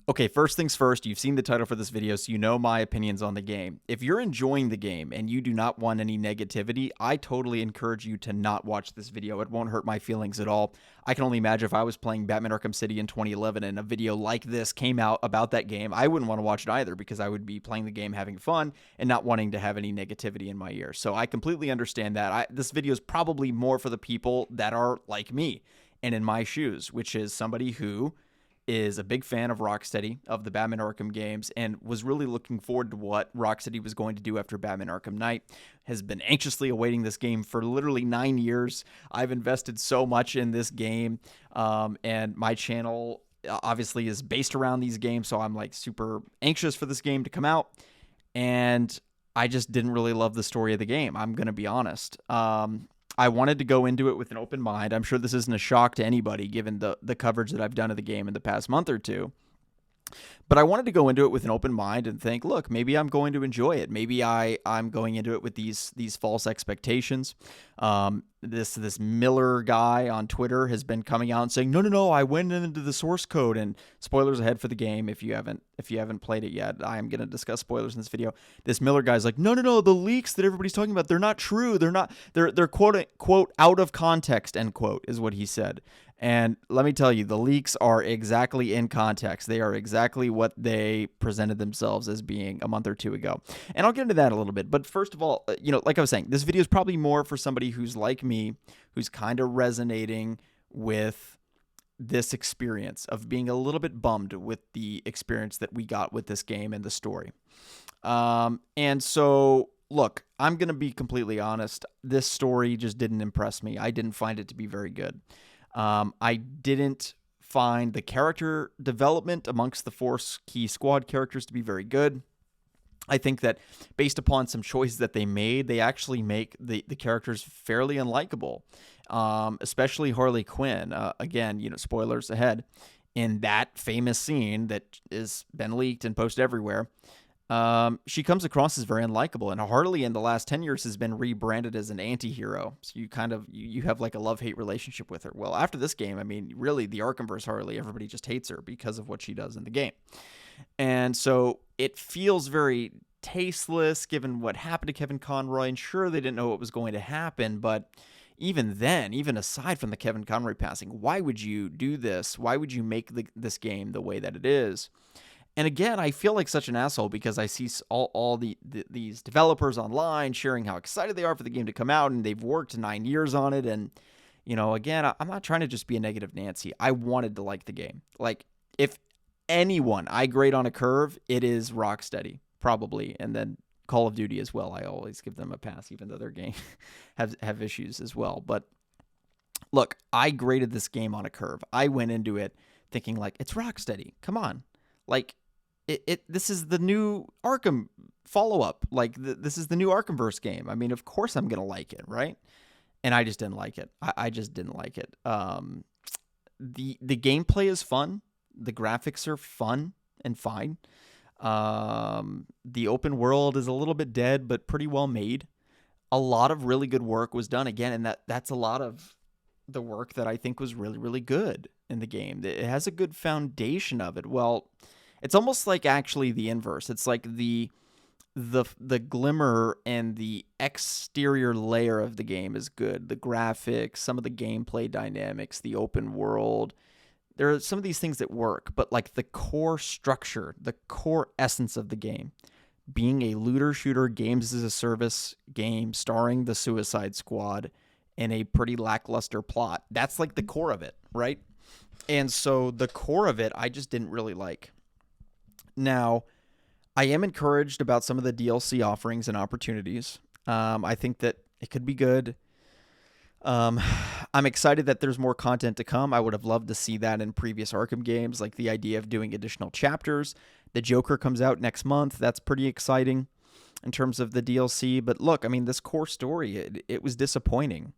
Okay, first things first, you've seen the title for this video, so you know my opinions on the game. If you're enjoying the game and you do not want any negativity, I totally encourage you to not watch this video. It won't hurt my feelings at all. I can only imagine if I was playing Batman Arkham City in 2011 and a video like this came out about that game, I wouldn't want to watch it either because I would be playing the game having fun and not wanting to have any negativity in my ear. So I completely understand that. This video is probably more for the people that are like me and in my shoes, which is somebody who is a big fan of Rocksteady, of the Batman Arkham games, and was really looking forward to what Rocksteady was going to do after Batman Arkham Knight. Has been anxiously awaiting this game for literally 9 years. I've invested so much in this game, and my channel obviously is based around these games, so I'm like super anxious for this game to come out, and I just didn't really love the story of the game. I'm going to be honest. I wanted to go into it with an open mind. I'm sure this isn't a shock to anybody given the coverage that I've done of the game in the past month or two. But I wanted to go into it with an open mind and think, look, maybe I'm going to enjoy it. Maybe I'm going into it with these false expectations. This Miller guy on Twitter has been coming out and saying, no, I went into the source code, and spoilers ahead for the game if you haven't played it yet. I am going to discuss spoilers in this video. This Miller guy's like, no, the leaks that everybody's talking about, they're not true. They're quote out of context, end quote, is what he said. And let me tell you, the leaks are exactly in context. They are exactly what they presented themselves as being a month or two ago. And I'll get into that a little bit. But first of all, like I was saying, this video is probably more for somebody who's like me, who's kind of resonating with this experience of being a little bit bummed with the experience that we got with this game and the story. And so, look, I'm going to be completely honest. This story just didn't impress me. I didn't find it to be very good. I didn't find the character development amongst the four key squad characters to be very good. I think that based upon some choices that they made, they actually make the characters fairly unlikable, especially Harley Quinn. Again, spoilers ahead. In that famous scene that has been leaked and posted everywhere, she comes across as very unlikable, and Harley in the last 10 years has been rebranded as an anti-hero. So you have like a love-hate relationship with her. Well, after this game, I mean, really the Arkhamverse Harley, everybody just hates her because of what she does in the game. And so it feels very tasteless given what happened to Kevin Conroy, and sure, they didn't know what was going to happen, but even then, even aside from the Kevin Conroy passing, why would you do this? Why would you make this game the way that it is? And again, I feel like such an asshole because I see all these developers online sharing how excited they are for the game to come out, and they've worked 9 years on it. And, again, I'm not trying to just be a negative Nancy. I wanted to like the game. Like, if anyone I grade on a curve, it is Rocksteady, probably. And then Call of Duty as well. I always give them a pass, even though their game have issues as well. But look, I graded this game on a curve. I went into it thinking, like, it's Rocksteady. Come on. Like, this is the new Arkham follow-up. Like, this is the new Arkhamverse game. I mean, of course I'm going to like it, right? And I just didn't like it. I just didn't like it. The gameplay is fun. The graphics are fun and fine. The open world is a little bit dead, but pretty well made. A lot of really good work was done. Again, and that's a lot of the work that I think was really, really good in the game. It has a good foundation of it. Well, it's almost like actually the inverse. It's like the glimmer and the exterior layer of the game is good. The graphics, some of the gameplay dynamics, the open world. There are some of these things that work, but like the core structure, the core essence of the game, being a looter shooter games as a service game starring the Suicide Squad in a pretty lackluster plot. That's like the core of it, right? And so the core of it, I just didn't really like. Now, I am encouraged about some of the DLC offerings and opportunities. I think that it could be good. I'm excited that there's more content to come. I would have loved to see that in previous Arkham games, like the idea of doing additional chapters. The Joker comes out next month. That's pretty exciting in terms of the DLC. But look, I mean, this core story, it was disappointing.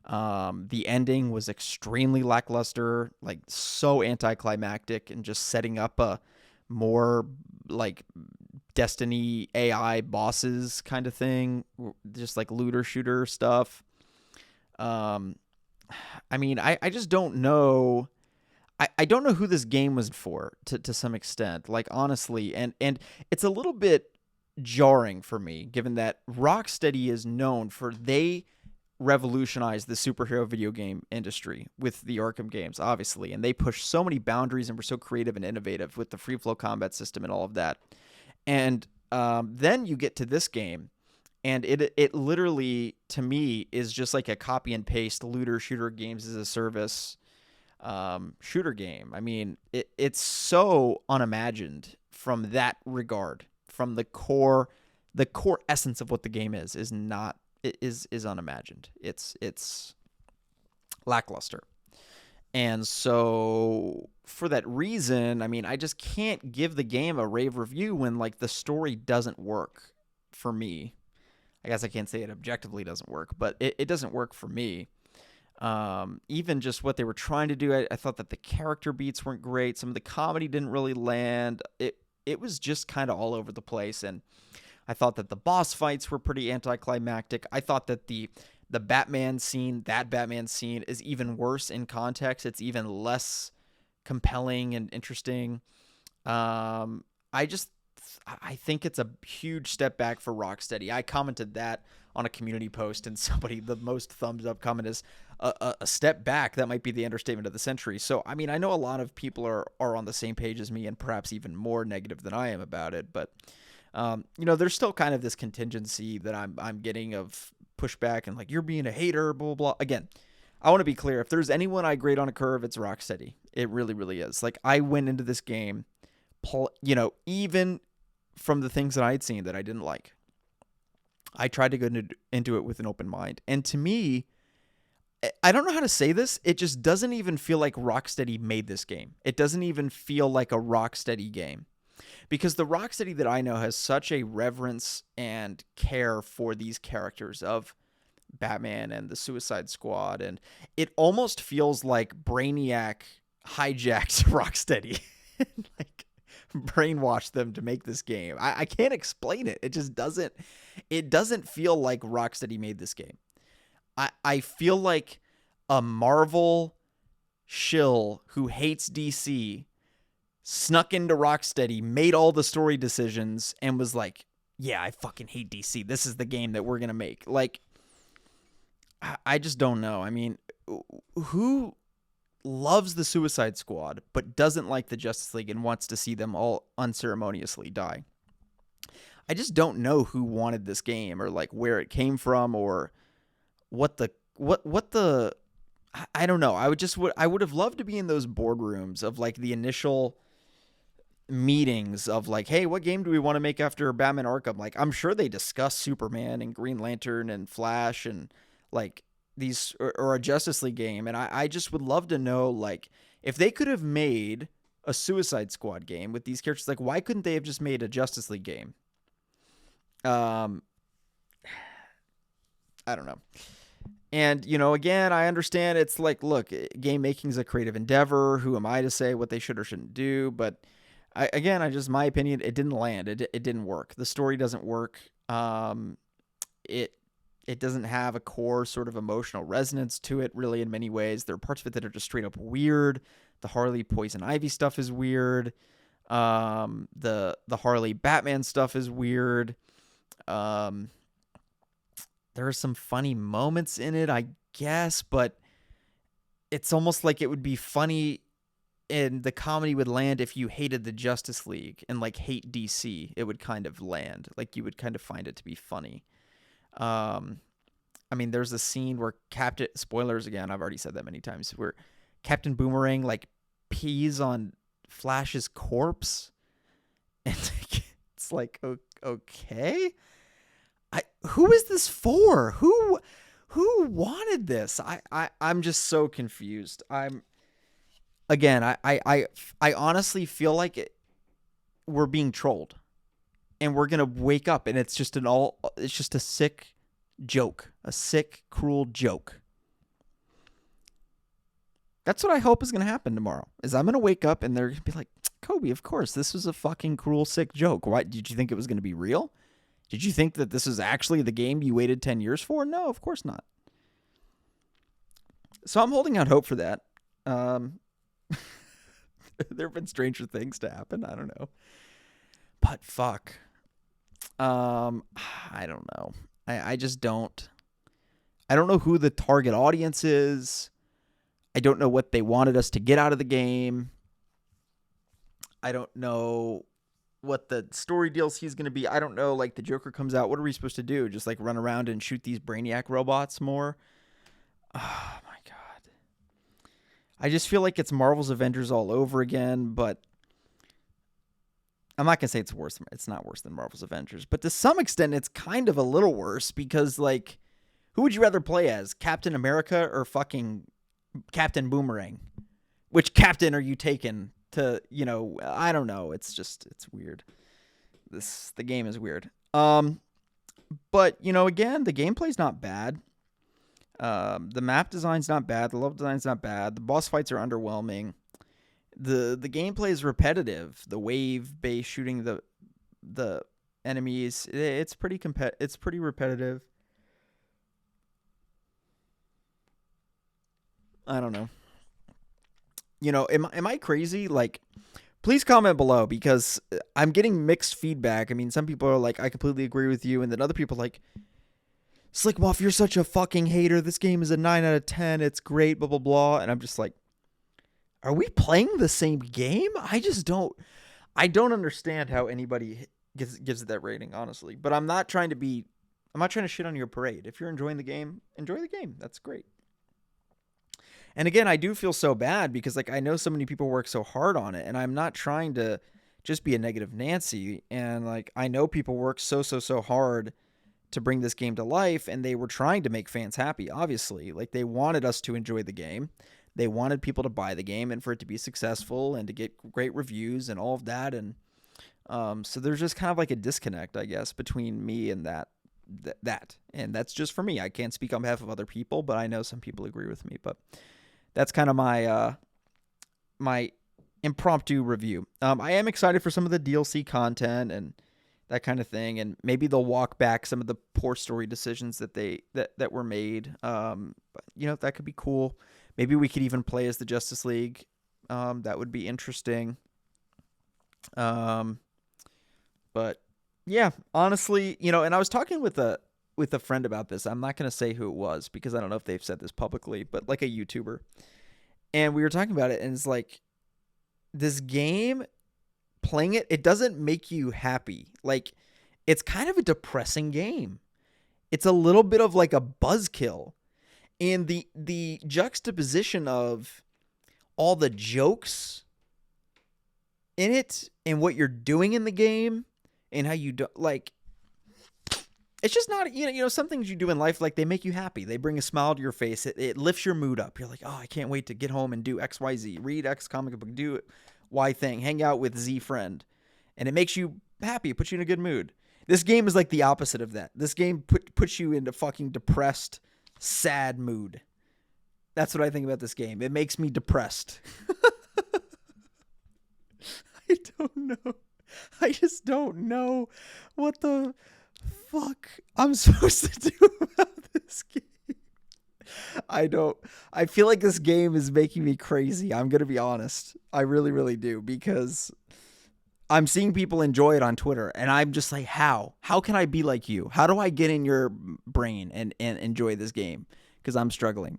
The ending was extremely lackluster, like so anticlimactic, and just setting up a more like Destiny AI bosses kind of thing, just like looter shooter stuff. I mean, I just don't know. I don't know who this game was for to some extent, like honestly, and it's a little bit jarring for me given that Rocksteady is known for they revolutionized the superhero video game industry with the Arkham games, obviously, and they pushed so many boundaries and were so creative and innovative with the free flow combat system and all of that. And then you get to this game, and it literally to me is just like a copy and paste looter shooter games as a service shooter game. I mean, it's so unimagined from that regard. From the core essence of what the game is not is unimagined. It's lackluster. And so for that reason, I mean, I just can't give the game a rave review when like the story doesn't work for me. I guess I can't say it objectively doesn't work, but it doesn't work for me. Even just what they were trying to do, I thought that the character beats weren't great. Some of the comedy didn't really land. It was just kind of all over the place, and I thought that the boss fights were pretty anticlimactic. I thought that the Batman scene is even worse in context. It's even less compelling and interesting. I think it's a huge step back for Rocksteady. I commented that on a community post, and somebody, the most thumbs up comment is a step back. That might be the understatement of the century. So, I mean, I know a lot of people are on the same page as me and perhaps even more negative than I am about it. But, there's still kind of this contingency that I'm getting of pushback and like, you're being a hater, blah, blah, blah. Again, I want to be clear. If there's anyone I grade on a curve, it's Rocksteady. It really, really is. Like, I went into this game, even from the things that I had seen that I didn't like, I tried to go into it with an open mind. And to me, I don't know how to say this. It just doesn't even feel like Rocksteady made this game. It doesn't even feel like a Rocksteady game. Because the Rocksteady that I know has such a reverence and care for these characters of Batman and the Suicide Squad. And it almost feels like Brainiac hijacked Rocksteady. Like, brainwashed them to make this game. I can't explain it. It just doesn't feel like Rocksteady made this game. I feel like a Marvel shill who hates DC snuck into Rocksteady, made all the story decisions, and was like, yeah, I fucking hate DC. This is the game that we're going to make. Like, I just don't know. I mean, who loves the Suicide Squad but doesn't like the Justice League and wants to see them all unceremoniously die? I just don't know who wanted this game or like where it came from or what the I don't know. I would have loved to be in those boardrooms of like the initial meetings of like, hey, what game do we want to make after Batman Arkham? Like, I'm sure they discuss Superman and Green Lantern and Flash and like these or a Justice League game. And I just would love to know, like, if they could have made a Suicide Squad game with these characters, like, why couldn't they have just made a Justice League game? I don't know. And, again, I understand it's like, look, game making is a creative endeavor. Who am I to say what they should or shouldn't do? But my opinion, it didn't land. It didn't work. The story doesn't work. It doesn't have a core sort of emotional resonance to it, really, in many ways. There are parts of it that are just straight up weird. The Harley Poison Ivy stuff is weird. The Harley Batman stuff is weird. There are some funny moments in it, I guess, but it's almost like it would be funny and the comedy would land if you hated the Justice League and like hate DC. It would kind of land. Like, you would kind of find it to be funny. I mean, there's a scene where spoilers again, I've already said that many times, where Captain Boomerang like pees on Flash's corpse. And it's like, okay. Who is this for? Who wanted this? I'm just so confused. I honestly feel like we're being trolled, and we're gonna wake up, and it's just a sick joke, a sick, cruel joke. That's what I hope is gonna happen tomorrow. Is I'm gonna wake up and they're gonna be like, Kobe, of course, this was a fucking cruel, sick joke. Why did you think it was gonna be real? Did you think that this is actually the game you waited 10 years for? No, of course not. So I'm holding out hope for that. There have been stranger things to happen. I don't know. But fuck. I don't know. I just don't. I don't know who the target audience is. I don't know what they wanted us to get out of the game. I don't know what the story DLC is going to be. I don't know, like, the Joker comes out. What are we supposed to do? Just, like, run around and shoot these Brainiac robots more? Oh, my God. I just feel like it's Marvel's Avengers all over again, but I'm not going to say it's worse. It's not worse than Marvel's Avengers, but to some extent, it's kind of a little worse because, like, who would you rather play as? Captain America or fucking Captain Boomerang? Which captain are you taking to, I don't know. It's weird. The game is weird. But, again, the gameplay's not bad. The map design's not bad. The level design's not bad. The boss fights are underwhelming. The gameplay is repetitive. The wave-based shooting the enemies, it's pretty repetitive. I don't know. Am I crazy? Like, please comment below because I'm getting mixed feedback. I mean, some people are like, I completely agree with you. And then other people are like, Slickmuff, you're such a fucking hater. This game is a 9 out of 10. It's great, blah, blah, blah. And I'm just like, are we playing the same game? I don't understand how anybody gives it that rating, honestly. But I'm not trying to shit on your parade. If you're enjoying the game, enjoy the game. That's great. And again, I do feel so bad because, like, I know so many people work so hard on it, and I'm not trying to just be a negative Nancy. And, like, I know people work so hard to bring this game to life, and they were trying to make fans happy, obviously. Like, they wanted us to enjoy the game. They wanted people to buy the game and for it to be successful and to get great reviews and all of that. And so there's just kind of like a disconnect, I guess, between me and that. And that's just for me. I can't speak on behalf of other people, but I know some people agree with me. But that's kind of my my impromptu review. I am excited for some of the DLC content and that kind of thing, and maybe they'll walk back some of the poor story decisions that were made. But, that could be cool. Maybe we could even play as the Justice League. That would be interesting. But yeah, honestly, and I was talking with a friend about this. I'm not going to say who it was because I don't know if they've said this publicly, but like a YouTuber. And we were talking about it, and it's like, this game, playing it doesn't make you happy. Like, it's kind of a depressing game. It's a little bit of like a buzzkill. And the juxtaposition of all the jokes in it and what you're doing in the game and how you do, like, it's just not, some things you do in life, like, they make you happy. They bring a smile to your face. It lifts your mood up. You're like, oh, I can't wait to get home and do X, Y, Z. Read X comic book, do Y thing, hang out with Z friend. And it makes you happy. It puts you in a good mood. This game is like the opposite of that. This game puts you into fucking depressed, sad mood. That's what I think about this game. It makes me depressed. I don't know. I just don't know what the fuck I'm supposed to do about this game. I feel like this game is making me crazy. I'm going to be honest. I really, really do, because I'm seeing people enjoy it on Twitter, and I'm just like, how? How can I be like you? How do I get in your brain and enjoy this game? Because I'm struggling.